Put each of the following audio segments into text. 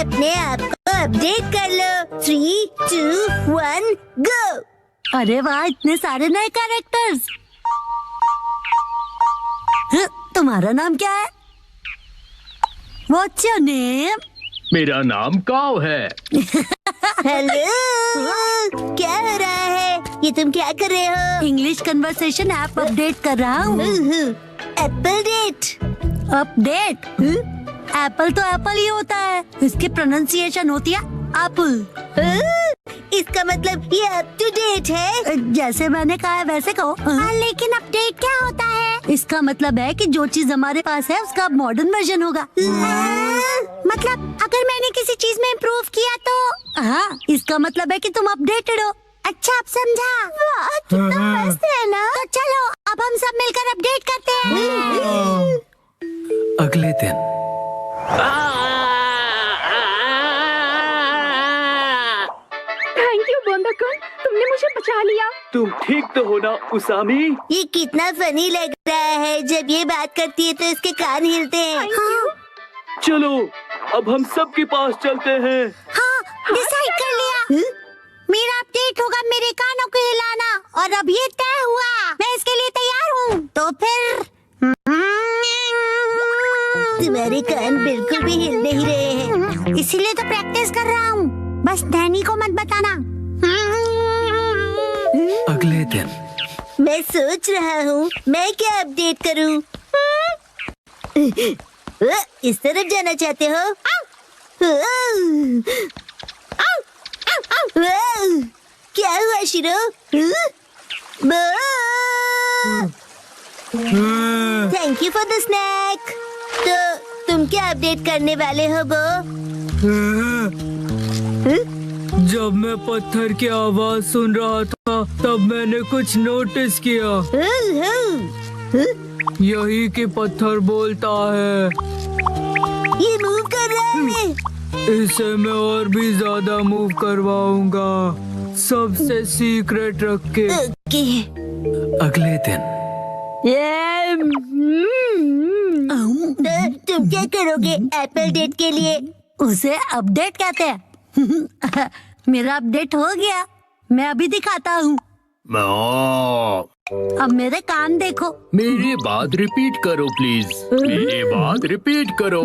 अपने आप को अपडेट कर लो। 3, 2, 1 गो। अरे वाह, इतने सारे नए कैरेक्टर्स। तुम्हारा नाम क्या है? What's your name? मेरा नाम काव है। हेलो, क्या हो रहा है? ये तुम क्या कर रहे हो? इंग्लिश कन्वर्सेशन ऐप अपडेट कर रहा हूँ। Apple date. अपडेट? एप्पल तो एप्पल ही होता है, इसकी प्रोनाउंसिएशन होती है एप्पल। इसका मतलब ये अप टू डेट है। जैसे मैंने कहा है वैसे कहो। लेकिन अपडेट क्या होता है? इसका मतलब है कि जो चीज हमारे पास है उसका मॉडर्न वर्जन होगा। मतलब अगर मैंने किसी चीज में इम्प्रूव किया तो? हाँ, इसका मतलब है कि तुम अपडेटेड हो। अच्छा, अब समझा। वाह, कितना मस्त है ना। तो चलो अब हम सब मिलकर अपडेट करते हैं। अगले दिन थैंक यू बोंदाकुन, तुमने मुझे बचा लिया। तुम ठीक तो हो ना उसामी? ये कितना फनी लग रहा है। जब ये बात करती है तो इसके कान हिलते हैं। चलो अब हम सब के पास चलते हैं। हाँ, डिसाइड कर लिया। मेरा अपडेट होगा मेरे कानों को हिलाना, और अब ये तय हुआ। मैं इसके लिए तैयार हूँ। तो फिर तुम्हारे कान बिल्कुल भी हिल नहीं रहे हैं, इसीलिए तो प्रैक्टिस कर रहा हूँ। बस नैनी को मत बताना। अगले दिन मैं सोच रहा हूँ मैं क्या अपडेट करूँ। इस तरफ जाना चाहते हो? क्या हुआ शिरो? Thank you for the snake. तो तुम क्या अपडेट करने वाले हो बो? जब मैं पत्थर की आवाज सुन रहा था तब मैंने कुछ नोटिस किया। यही कि पत्थर बोलता है। ये मूव कर रहा है। इसे मैं और भी ज्यादा मूव करवाऊंगा, सबसे सीक्रेट रख के। ओके। अगले दिन तो तुम क्या करोगे एप्पल डेट के लिए? उसे अपडेट कहते हैं। मेरा अपडेट हो गया, मैं अभी दिखाता हूँ। अब मेरे कान देखो। मेरी बात रिपीट करो प्लीज। मेरी बात रिपीट करो।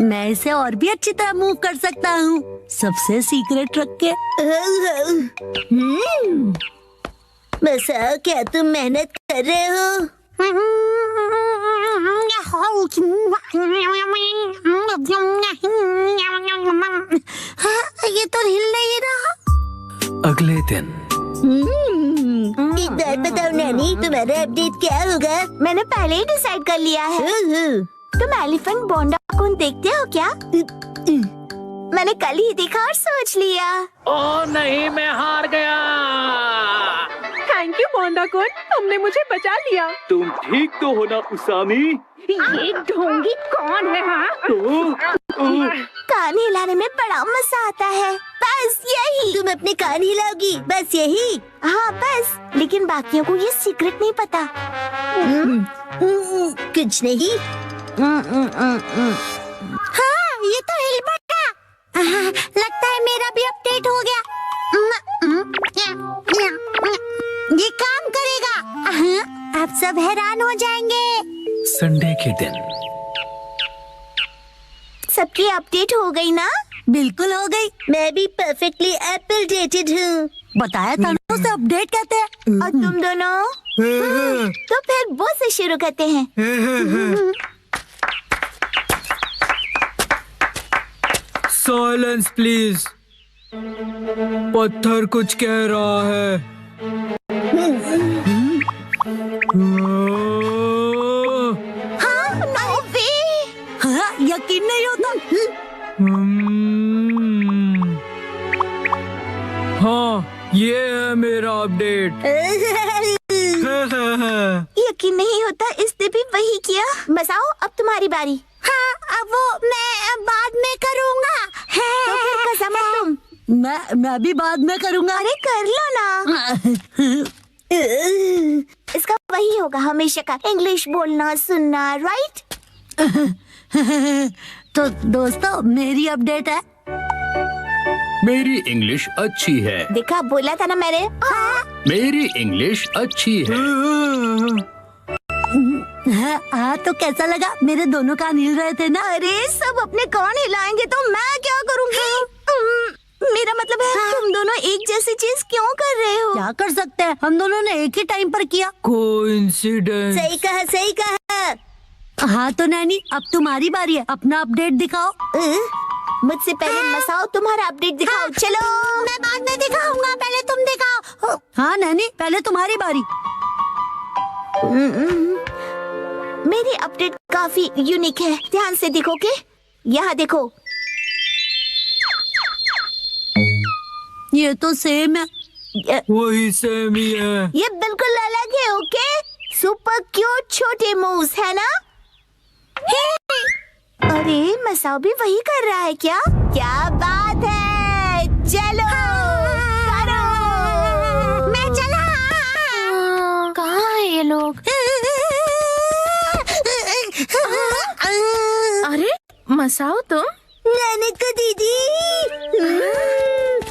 मैं इसे और भी अच्छी तरह मूव कर सकता हूँ, सबसे सीक्रेट रख के। बसा, क्या तुम मेहनत कर रहे हो? ये तो हिल नहीं रहा। अगले दिन एक बात बताओ नैनी, तुम्हारा अपडेट क्या होगा? मैंने पहले ही डिसाइड कर लिया है। तुम एलिफेंट बोंडाकुन देखते हो क्या? मैंने कल ही देखा और सोच लिया। ओ नहीं, मैं हार गया। थैंक यू बोंदाकुन, तुमने मुझे बचा लिया। तुम ठीक तो हो ना उसामी? ये ढोंगी कौन है? हाँ, कान हिलाने में बड़ा मजा आता है। बस यही। तुम अपने कान हिलाओगी, बस यही? हाँ बस, लेकिन बाकियों को ये सीक्रेट नहीं पता। कुछ नहीं। हाँ, ये तो हिल पड़ा। लगता है मेरा भी अपडेट हो गया। ये काम करेगा। अब सब हैरान हो जाएंगे। संडे के दिन सबकी अपडेट हो गई ना? बिल्कुल हो गई। मैं भी परफेक्टली एप्पल डेटेड हूँ। बताया था ना, उसे अपडेट कहते हैं। और तुम दोनों? तो फिर वो से शुरू करते हैं। Silence please. पत्थर कुछ कह रहा है। हाँ, यकीन नहीं होता। हाँ, ये है मेरा अपडेट। यकीन नहीं होता, इसने भी वही किया। बसाओ, अब तुम्हारी बारी। हाँ, अब वो मैं बाद में करूँगा। तो फिर कसम तुम। मैं भी बाद में करूँगा। अरे कर लो ना। इसका वही होगा हमेशा का, इंग्लिश बोलना सुनना, राइट? तो दोस्तों मेरी अपडेट है। मेरी इंग्लिश अच्छी है। देखा, बोला था ना मैंने। मेरी इंग्लिश अच्छी है। हाँ तो कैसा लगा? मेरे दोनों कान हिल रहे थे ना। अरे सब अपने कान हिलाएंगे तो मैं क्या करूँगी? मेरा मतलब है तुम दोनों एक जैसी चीज क्यों कर रहे हो? क्या कर सकते हैं, हम दोनों ने एक ही टाइम पर किया। कोइंसिडेंस। सही कहा, सही कहा। हाँ तो नैनी अब तुम्हारी बारी है, अपना अपडेट दिखाओ। मुझसे पहले मसाओ तुम्हारा अपडेट दिखाओ। चलो मैं बाद में दिखाऊंगा, पहले तुम दिखाओ। हाँ नैनी पहले तुम्हारी बारी। मेरी अपडेट काफी यूनिक है, ध्यान से देखोगे। यहाँ देखो, ये तो सेम है। वही सेम ही है। ये बिल्कुल अलग है। ओके, सुपर क्यूट छोटे मूव्स है ना? अरे मसाओ भी वही कर रहा है क्या? क्या बात है, चलो करो। मैं चला। कहाँ है ये लोग? अरे मसाओ तुम? नानका दीदी,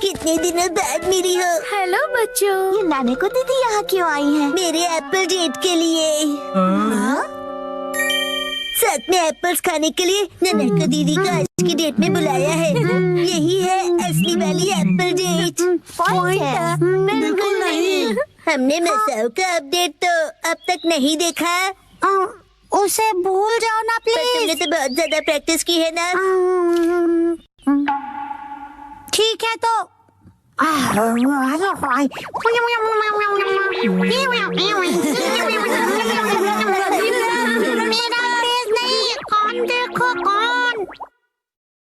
कितने दिनों बाद मिली हो। हेलो बच्चों। ये नानका दीदी यहाँ क्यों आई है? मेरे एप्पल डेट के लिए। हाँ? साथ में एप्पल्स खाने के लिए नानका दीदी को आज की डेट में बुलाया है। यही है असली वाली एप्पल डेट। पॉइंट है? बिल्कुल नहीं। हमने मसाओ का अपडेट तो अब तक नहीं देखा। उसे भूल जाओ ना पर तुमने तो बहुत ज्यादा प्रैक्टिस की है ना। ठीक है तो मेरा नहीं, कौन देखो कौन।